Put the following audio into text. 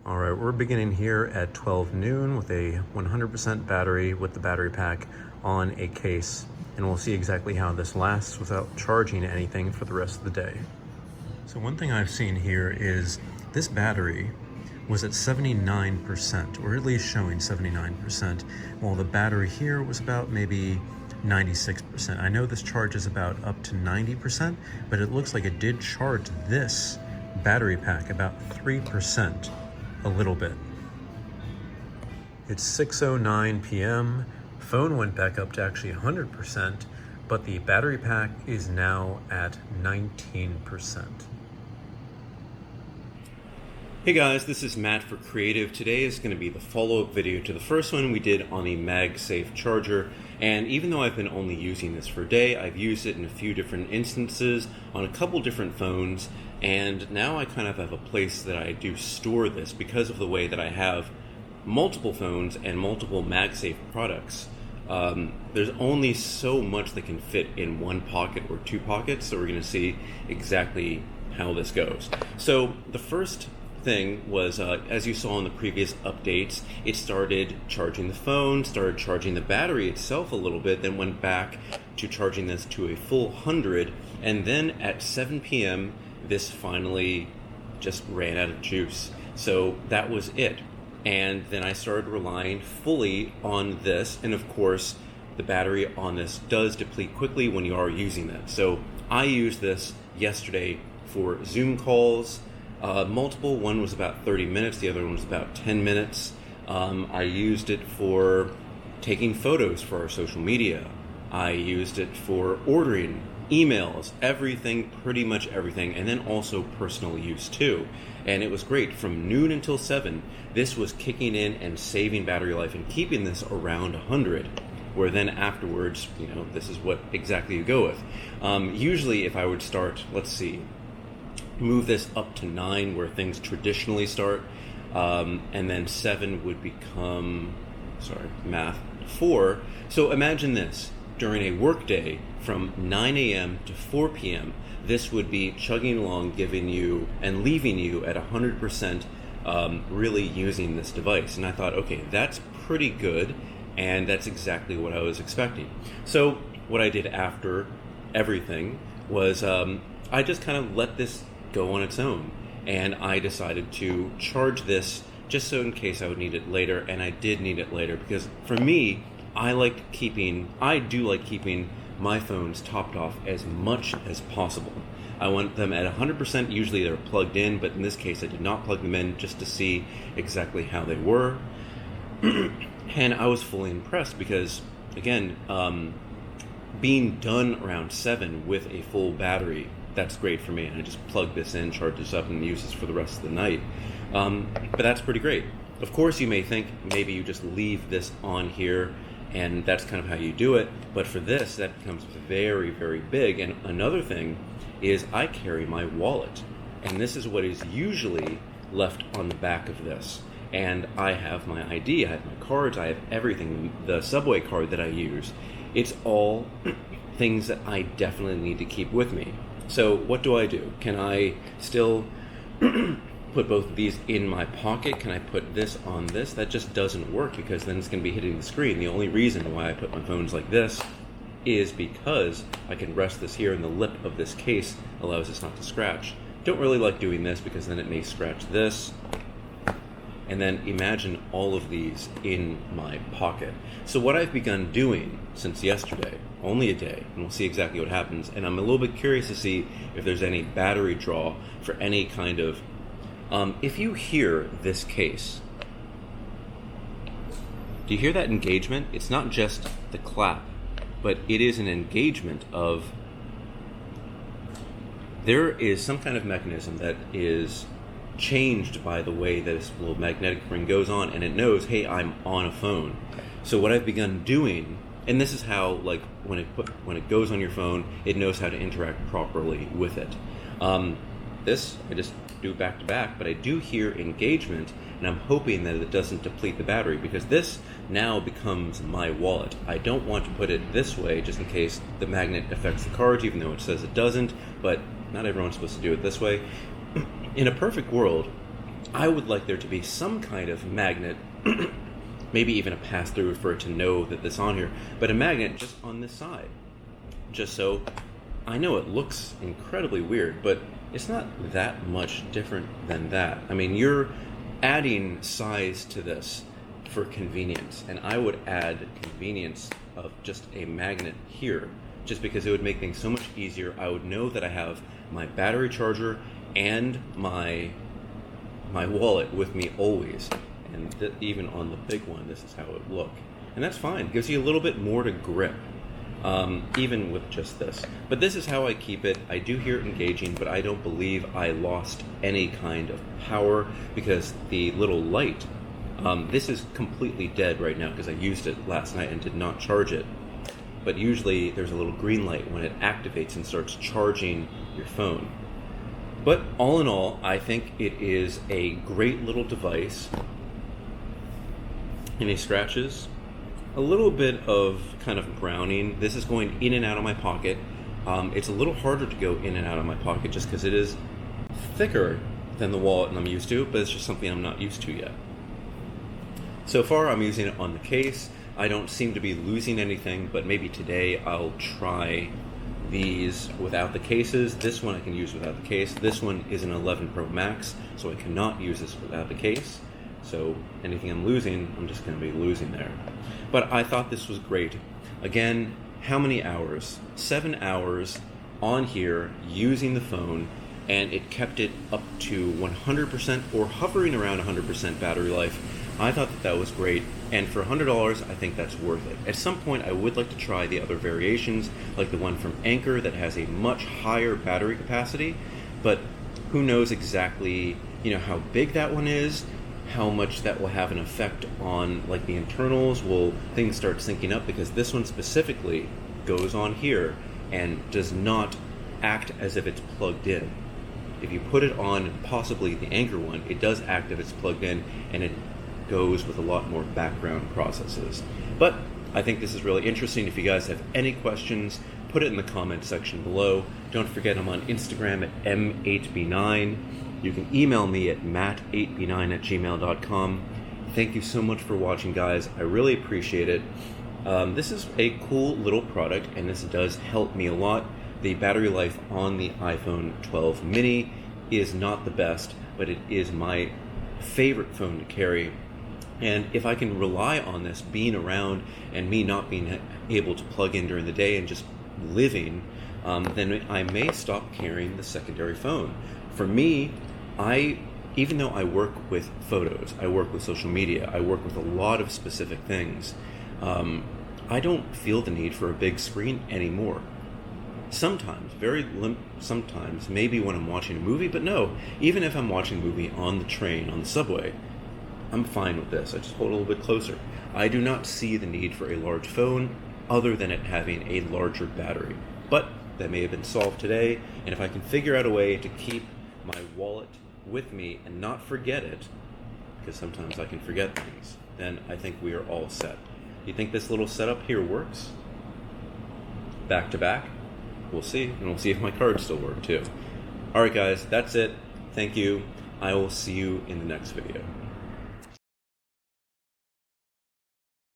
All right, we're beginning here at 12 noon with a 100% battery with the battery pack on a case, and we'll see exactly how this lasts without charging anything for the rest of the day. So one thing I've seen here is this battery was at 79%, or at least showing 79%, while the battery here was about maybe 96%. I know this charges about up to 90%, but it looks like it did charge this battery pack about 3%. A little bit. It's 6:09 p.m. Phone went back up to actually 100%, but the battery pack is now at 19%. Hey guys, this is Matt for Creative. Today is going to be the follow-up video to the first one we did on the MagSafe charger. And even though I've been only using this for a day, I've used it in a few different instances on a couple different phones. And now I kind of have a place that I do store this because of the way that I have multiple phones and multiple MagSafe products. There's only so much that can fit in one pocket or two pockets, so we're going to see exactly how this goes. So the first thing was, as you saw in the previous updates, it started charging the phone, started charging the battery itself a little bit, then went back to charging this to a full 100, and then at 7 p.m. this finally just ran out of juice. So that was it. And then I started relying fully on this, and of course the battery on this does deplete quickly when you are using it. So I used this yesterday for Zoom calls, multiple. One was about 30 minutes, the other one was about 10 minutes. I used it for taking photos for our social media. I used it for ordering emails, everything, pretty much everything, and then also personal use too. And it was great. From noon until 7, this was kicking in and saving battery life and keeping this around 100, where then afterwards, this is what exactly you go with. Usually if I would start, let's see, move this up to 9 where things traditionally start, and then 7 would become, math, 4. So imagine this, during a work day from 9 a.m. to 4 p.m., this would be chugging along, giving you and leaving you at 100%, really using this device. And I thought, okay, that's pretty good, and that's exactly what I was expecting. So what I did after everything was I just kind of let this go on its own, and I decided to charge this just so in case I would need it later, and I did need it later, because for me, I do like keeping my phones topped off as much as possible. I want them at 100%. Usually they're plugged in, but in this case I did not plug them in, just to see exactly how they were. And I was fully impressed because, again, being done around 7 with a full battery, that's great for me. And I just plug this in, charge this up, and use this for the rest of the night. But that's pretty great. Of course, you may think maybe you just leave this on here and that's kind of how you do it. But for this, that becomes very, very big. And another thing is I carry my wallet. And this is what is usually left on the back of this. And I have my ID, I have my cards, I have everything. The subway card that I use, it's all things that I definitely need to keep with me. So what do? Can I still put both of these in my pocket? Can I put this on this? That just doesn't work, because then it's going to be hitting the screen. The only reason why I put my phones like this is because I can rest this here, and the lip of this case allows this not to scratch. Don't really like doing this because then it may scratch this. And then imagine all of these in my pocket. So what I've begun doing since yesterday, only a day, and we'll see exactly what happens, and I'm a little bit curious to see if there's any battery draw for any kind of, if you hear this case, do you hear that engagement? It's not just the clap, but it is an engagement of, there is some kind of mechanism that is changed by the way that this little magnetic ring goes on, and it knows, hey, I'm on a phone. So what I've begun doing, and this is how, like, when it goes on your phone, it knows how to interact properly with it. This I just do back to back, but I do hear engagement, and I'm hoping that it doesn't deplete the battery, because this now becomes my wallet. I don't want to put it this way just in case the magnet affects the cards, even though it says it doesn't, but not everyone's supposed to do it this way. In a perfect world, I would like there to be some kind of magnet, maybe even a pass-through for it to know that this on here, but a magnet just on this side. Just so, I know it looks incredibly weird, but it's not that much different than that. I mean, you're adding size to this for convenience, and I would add convenience of just a magnet here, just because it would make things so much easier. I would know that I have my battery charger and my wallet with me always, and even on the big one, this is how it would look. And that's fine. It gives you a little bit more to grip, even with just this. But this is how I keep it. I do hear it engaging, but I don't believe I lost any kind of power, because the little light, this is completely dead right now because I used it last night and did not charge it. But usually there's a little green light when it activates and starts charging your phone. But all in all, I think it is a great little device. Any scratches? A little bit of kind of browning. This is going in and out of my pocket. It's a little harder to go in and out of my pocket just because it is thicker than the wallet I'm used to, but it's just something I'm not used to yet. So far, I'm using it on the case. I don't seem to be losing anything, but maybe today I'll try these without the cases. This one I can use without the case. This one is an 11 Pro Max, so I cannot use this without the case. So anything I'm losing, I'm just going to be losing there. But I thought this was great. Again, how many hours? 7 hours on here using the phone, and it kept it up to 100% or hovering around 100% battery life. I thought that was great, and for $100, I think that's worth it. At some point, I would like to try the other variations, like the one from Anker that has a much higher battery capacity, but who knows exactly, how big that one is, how much that will have an effect on like the internals. Will things start syncing up? Because this one specifically goes on here and does not act as if it's plugged in. If you put it on possibly the Anker one, it does act if it's plugged in, and it goes with a lot more background processes. But I think this is really interesting. If you guys have any questions, put it in the comment section below. Don't forget, I'm on Instagram at m8b9. You can email me at matt8b9@gmail.com. Thank you so much for watching, guys. I really appreciate it. This is a cool little product, and this does help me a lot. The battery life on the iPhone 12 mini is not the best, but it is my favorite phone to carry. And if I can rely on this being around and me not being able to plug in during the day and just living, then I may stop carrying the secondary phone. For me, even though I work with photos, I work with social media, I work with a lot of specific things, I don't feel the need for a big screen anymore. Sometimes, sometimes, maybe when I'm watching a movie, but no, even if I'm watching a movie on the train, on the subway, I'm fine with this. I just hold it a little bit closer. I do not see the need for a large phone other than it having a larger battery. But that may have been solved today, and if I can figure out a way to keep my wallet with me and not forget it, because sometimes I can forget things, then I think we are all set. You think this little setup here works? Back to back? We'll see, and we'll see if my cards still work too. Alright guys, that's it. Thank you. I will see you in the next video.